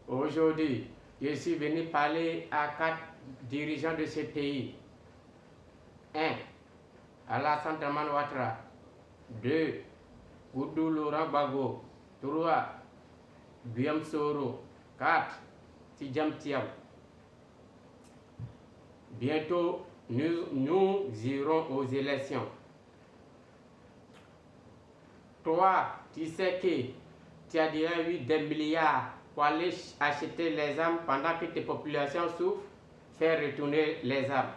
Aujourd'hui, je suis venu parler à 4 dirigeants de ce pays. 1. Alassane Dramane Ouattara. 2. Oudou Laurent Gbagbo. 3. Guillaume Soro. 4. Tidjam Thiam. Bientôt, nous irons aux élections. 3. Tu sais que tu as déjà eu des milliards pour aller acheter les armes pendant que tes populations souffrent. Faire retourner les armes.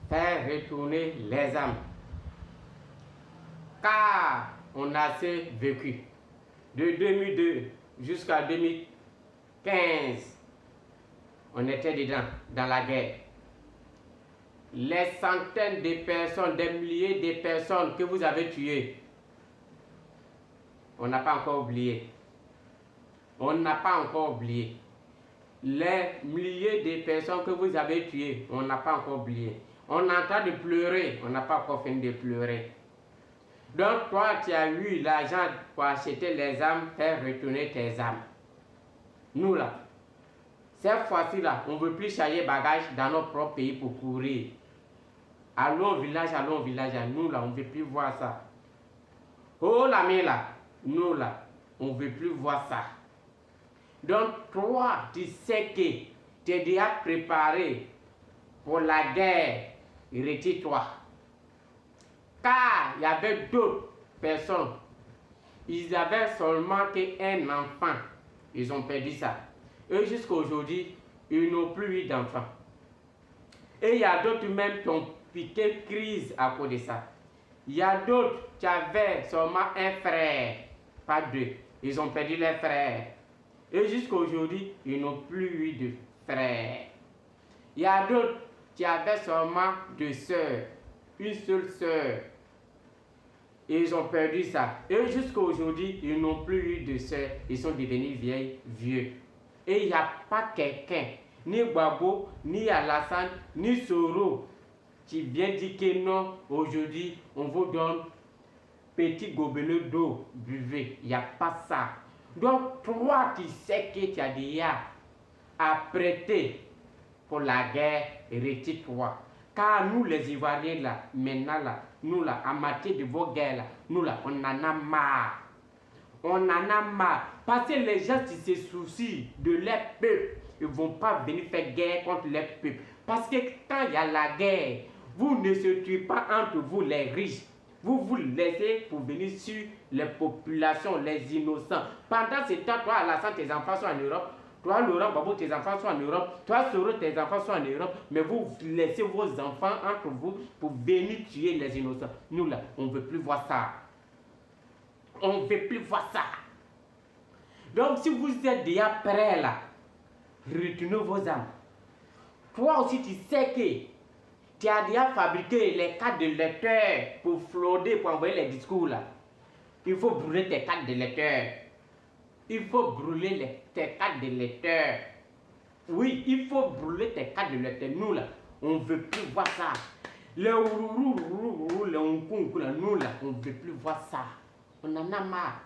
Faire retourner les armes. Car on a assez vécu. De 2002 jusqu'à 2015, on était dedans, dans la guerre. Les centaines de personnes, des milliers de personnes que vous avez tuées, on n'a pas encore oublié. On n'a pas encore oublié. Les milliers de personnes que vous avez tuées, on n'a pas encore oublié. On est en train de pleurer, on n'a pas encore fini de pleurer. Donc toi, tu as eu l'argent pour acheter les armes, faire retourner tes armes. Nous là, cette fois-ci là, on ne veut plus charger bagages dans notre propre pays pour courir. Allons au village, nous là, on ne veut plus voir ça. Oh l'ami là, nous là, on ne veut plus voir ça. Donc toi, tu sais que tu es déjà préparé pour la guerre, retire-toi. Car il y avait d'autres personnes, ils avaient seulement qu'un enfant, ils ont perdu ça. Et jusqu'à aujourd'hui, ils n'ont plus eu d'enfants. Et il y a d'autres même qui ont piqué crise à cause de ça. Il y a d'autres qui avaient seulement un frère, pas deux. Ils ont perdu les frères. Et jusqu'à aujourd'hui, ils n'ont plus eu de frères. Il y a d'autres qui avaient seulement deux sœurs, une seule sœur. Et ils ont perdu ça. Et jusqu'à aujourd'hui, ils n'ont plus eu de sœurs. Ils sont devenus vieux. Et il n'y a pas quelqu'un, ni Gbagbo, ni Alassane, ni Soro, qui vient dire que non, aujourd'hui, on vous donne petit gobelet d'eau, buvez. Il n'y a pas ça. Donc, toi, tu sais que tu as déjà apprêté pour la guerre, retire-toi. Car nous, les Ivoiriens, là, maintenant, là, nous, là, en matière de vos guerres, là, nous, là, on en a marre. On en a marre. Parce que les gens qui se soucient de leur peuple, ils ne vont pas venir faire guerre contre leur peuple. Parce que quand il y a la guerre, vous ne se tuez pas entre vous, les riches. Vous vous laissez pour venir sur les populations, les innocents. Pendant ce temps, toi, Alassane, tes enfants sont en Europe. Toi, Laurent Gbagbo, tes enfants sont en Europe. Toi, Soro, tes enfants sont en Europe. Mais vous laissez vos enfants entre vous pour venir tuer les innocents. Nous, là, on ne veut plus voir ça. On ne veut plus voir ça. Donc, si vous êtes déjà prêts, là, retenez vos armes. Toi aussi, tu sais que tu as déjà fabriqué les cartes de lecteurs pour frauder, pour envoyer les discours, là. Il faut brûler tes cartes de lecteurs. Il faut brûler tes cartes de lecteurs. Oui, il faut brûler tes cartes de lecteurs. Nous, là, on ne veut plus voir ça. Les ourourou, les onkunku, là, nous, là, on ne veut plus voir ça. On en a marre.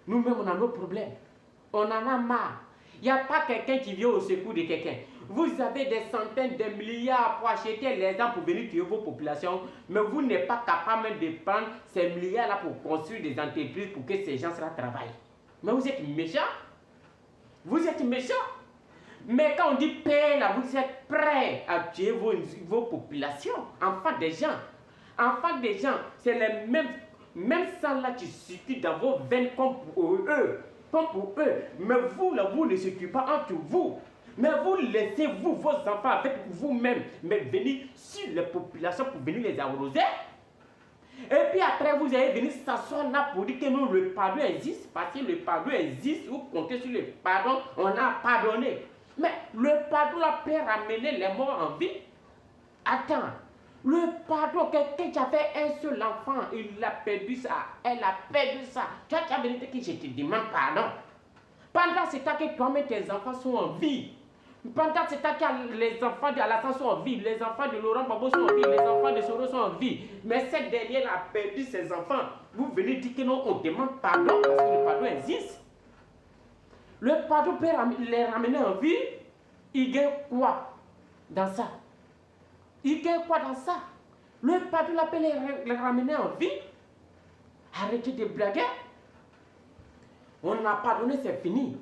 Nous-mêmes, on a nos problèmes. On en a marre. Il n'y a pas quelqu'un qui vient au secours de quelqu'un. Vous avez des centaines de milliards pour acheter les armes pour venir tuer vos populations, mais vous n'êtes pas capable de prendre ces milliards-là pour construire des entreprises pour que ces gens-là travaillent. Mais vous êtes méchants. Vous êtes méchants. Mais quand on dit paix, là, vous êtes prêts à tuer vos populations. Enfants des gens. Enfants des gens, c'est les mêmes sang-là qui circulent dans vos veines comme pour eux. Comme pour eux. Mais vous, là, vous ne s'occupez pas entre vous. Mais vous laissez vos enfants avec vous-même, mais venir sur les populations pour venir les arroser. Et puis après, vous allez venir s'asseoir là pour dire que non, le pardon existe. Parce que le pardon existe, vous comptez sur le pardon, on a pardonné. Mais le pardon là peut ramener les morts en vie. Attends, le pardon, quelqu'un qui a fait un seul enfant, il a perdu ça, elle a perdu ça. Toi, tu as venu dire que je te demande pardon. Pendant ce temps que toi-même tes enfants sont en vie. Pendant ce temps que les enfants de Alassane sont en vie, les enfants de Laurent Gbagbo sont en vie, les enfants de Soro sont en vie. Mais cette dernière a perdu ses enfants. Vous venez dire que non, on demande pardon parce que le pardon existe. Le pardon peut les ramener en vie. Il gagne quoi dans ça? Il gagne quoi dans ça? Le pardon peut les ramener en vie. Arrêtez de blaguer. On a pardonné, c'est fini.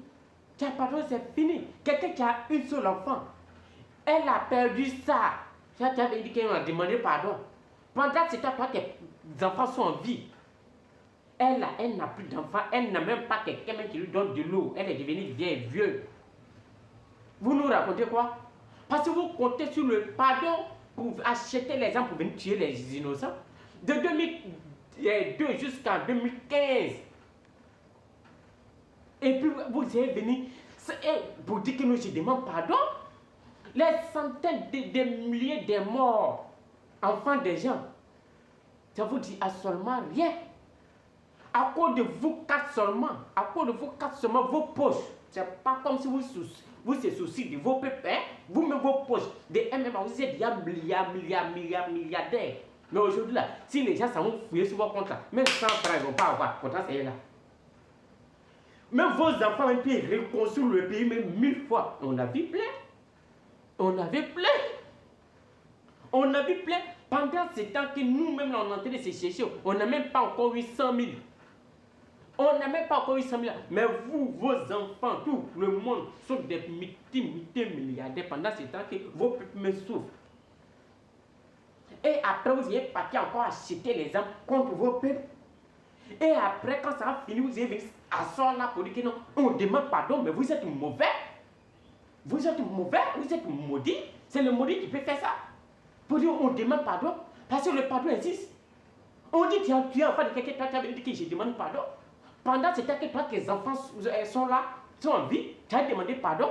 Tu as pardonné, c'est fini. Quelqu'un qui a une seule enfant, elle a perdu ça. Ça, tu avais dit qu'elle m'a demandé pardon. Pendant ce temps, toi, tes enfants sont en vie. Elle n'a plus d'enfants. Elle n'a même pas quelqu'un qui lui donne de l'eau. Elle est devenue vieille, vieux. Vous nous racontez quoi? Parce que vous comptez sur le pardon pour acheter les gens pour venir tuer les innocents. De 2002 jusqu'en 2015. Et puis vous êtes venu pour dire que nous je demande pardon. Les centaines de milliers de morts, enfants des gens, ça vous dit absolument rien. À cause de vous quatre seulement, vos poches, c'est pas comme si vous se souciez de vos pépins, vous-même vos poches, de MMA, vous êtes milliardaires. Mais aujourd'hui là, si les gens s'en vont fouiller sur vos comptes là, même 100 francs ils ne vont pas avoir, pourtant c'est là. Même vos enfants ont pu reconstruire le pays même 1000 fois. On a vu plein. On avait plein. Pendant ce temps que nous-mêmes on est en train de se chercher, on n'a même pas encore eu 100 000. Mais vous, vos enfants, tout le monde sont des multimilliardaires pendant ce temps que vos peuples me souffrent. Et après, vous êtes parti encore acheter les armes contre vos peuples. Et après, quand ça a fini, vous êtes venu asseoir là pour dire que non, on demande pardon, mais vous êtes mauvais. Vous êtes maudit. C'est le maudit qui peut faire ça. Pour dire on demande pardon, parce que le pardon existe. On dit tu es enfant de quelqu'un, toi tu as dit que je demande pardon. Pendant ce temps que toi, tes enfants sont là, sont en vie, tu as demandé pardon.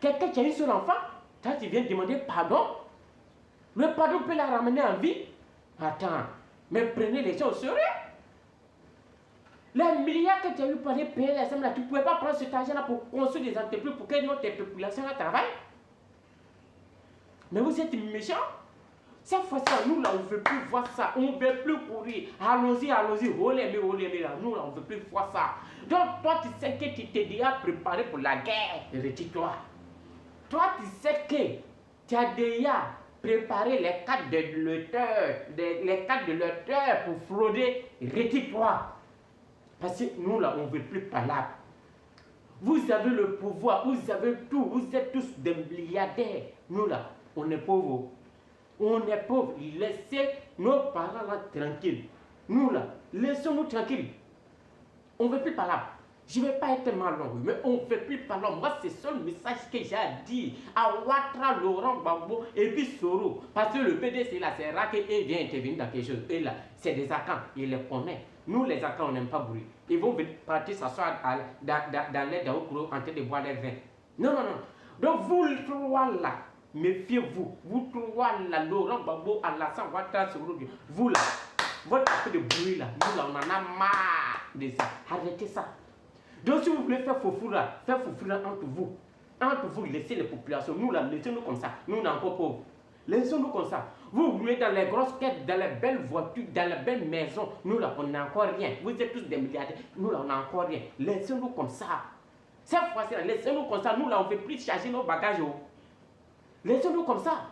Quelqu'un qui a une seule enfant, toi tu viens demander pardon. Le pardon peut la ramener en vie. Attends, mais prenez les gens au sérieux. Les milliards que tu as eu pour aller payer les sommes là, tu ne pouvais pas prendre cet argent là pour construire des entreprises pour que notre population travaille. Mais vous êtes méchants. Cette fois-ci, nous là, on ne veut plus voir ça. On ne veut plus courir. Allons-y. Olé, là. Nous là, on ne veut plus voir ça. Donc, toi, tu sais que tu t'es déjà préparé pour la guerre. Retire-toi. Toi, tu sais que tu as déjà préparé les cartes de l'auteur pour frauder. Retire-toi. Parce que nous là, on ne veut plus parler. Vous avez le pouvoir, vous avez tout, vous êtes tous des milliardaires. Nous là, on est pauvres. Laissez nos parents là tranquilles. Nous là, laissons-nous tranquilles. On ne veut plus parler. Je ne vais pas être malheureux, mais on ne veut plus parler. Moi, c'est le seul message que j'ai à dire à Ouattara, Laurent Gbagbo et puis Soro. Parce que le PDC là, c'est rare qu'il vient intervenir dans quelque chose. Et là, c'est des acans, il les connaît. Nous, les acans, on n'aime pas bruit. Ils vont partir s'asseoir dans les Daoukro en train de boire les vins. Non. Donc, vous trois là, méfiez-vous. Vous trois là, Laurent Gbagbo, Alassane Ouattara, Soro, vous là, votre peu de bruit là, nous là, on en a marre de ça. Arrêtez ça. Donc, si vous voulez faire foufou라 entre vous. Entre vous, laissez les populations. Nous là, laissez-nous comme ça. Nous, on est encore pauvres. Laissez-nous comme ça. Vous voulez dans les grosses quêtes, dans les belles voitures, dans les belles maisons. Nous là, on n'a encore rien. Vous êtes tous des milliardaires. Nous là, on n'a encore rien. Laissez-nous comme ça. Cette fois-ci, laissez-nous comme ça. Nous là, on ne veut plus charger nos bagages. Laissez-nous comme ça.